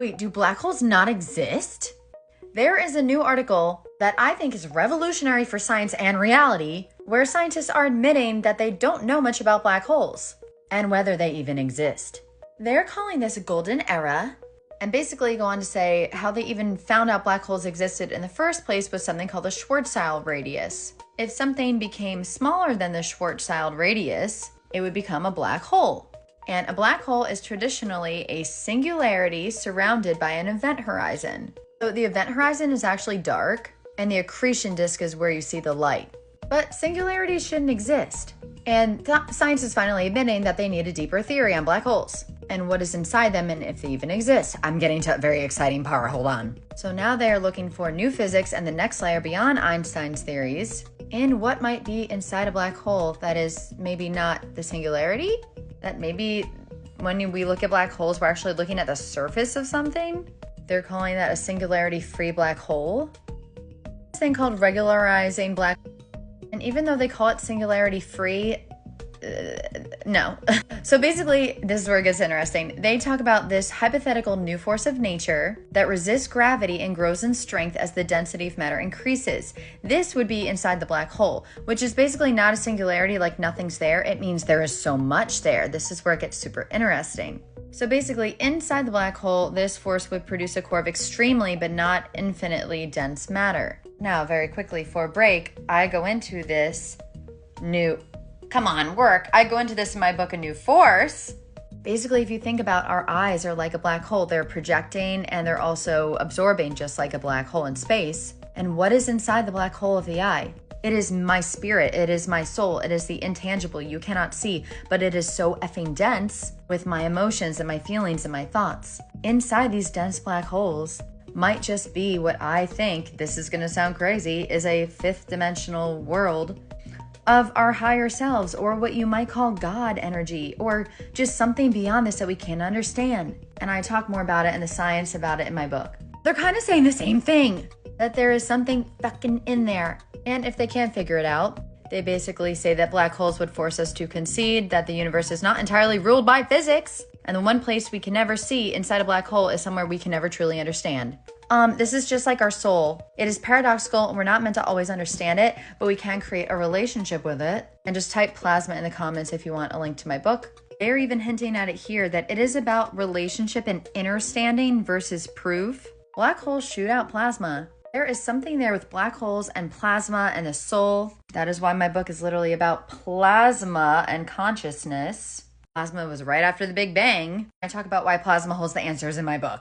Wait, do black holes not exist? There is a new article that I think is revolutionary for science and reality, where scientists are admitting that they don't know much about black holes and whether they even exist. They're calling this a golden era and basically go on to say how they even found out black holes existed in the first place was something called the Schwarzschild radius. If something became smaller than the Schwarzschild radius, it would become a black hole. And a black hole is traditionally a singularity surrounded by an event horizon. So the event horizon is actually dark, and the accretion disk is where you see the light. But singularities shouldn't exist. And science is finally admitting that they need a deeper theory on black holes and what is inside them and if they even exist. I'm getting to a very exciting part, hold on. So now they are looking for new physics and the next layer beyond Einstein's theories in what might be inside a black hole that is maybe not the singularity, that maybe when we look at black holes, we're actually looking at the surface of something. They're calling that a singularity-free black hole. This thing called regularizing black, and even though they call it singularity-free, no. So basically, this is where it gets interesting. They talk about this hypothetical new force of nature that resists gravity and grows in strength as the density of matter increases. This would be inside the black hole, which is basically not a singularity, like nothing's there. It means there is so much there. This is where it gets super interesting. So basically, inside the black hole, this force would produce a core of extremely but not infinitely dense matter. Now, very quickly for break, I go into this new... Come on, work. I go into this in my book, A New Force. Basically, if you think about our eyes are like a black hole, they're projecting and they're also absorbing just like a black hole in space. And what is inside the black hole of the eye? It is my spirit. It is my soul. It is the intangible you cannot see, but it is so effing dense with my emotions and my feelings and my thoughts. Inside these dense black holes might just be what I think, this is going to sound crazy, is a fifth dimensional world of our higher selves, or what you might call God energy, or just something beyond this that we can't understand. And I talk more about it and the science about it in my book. They're kind of saying the same thing, that there is something fucking in there. And if they can't figure it out, they basically say that black holes would force us to concede that the universe is not entirely ruled by physics. And the one place we can never see inside a black hole is somewhere we can never truly understand. This is just like our soul. It is paradoxical and we're not meant to always understand it, but we can create a relationship with it. And just type plasma in the comments if you want a link to my book. They're even hinting at it here that it is about relationship and understanding versus proof. Black holes shoot out plasma. There is something there with black holes and plasma and the soul. That is why my book is literally about plasma and consciousness. Plasma was right after the Big Bang. I talk about why plasma holds the answers in my book.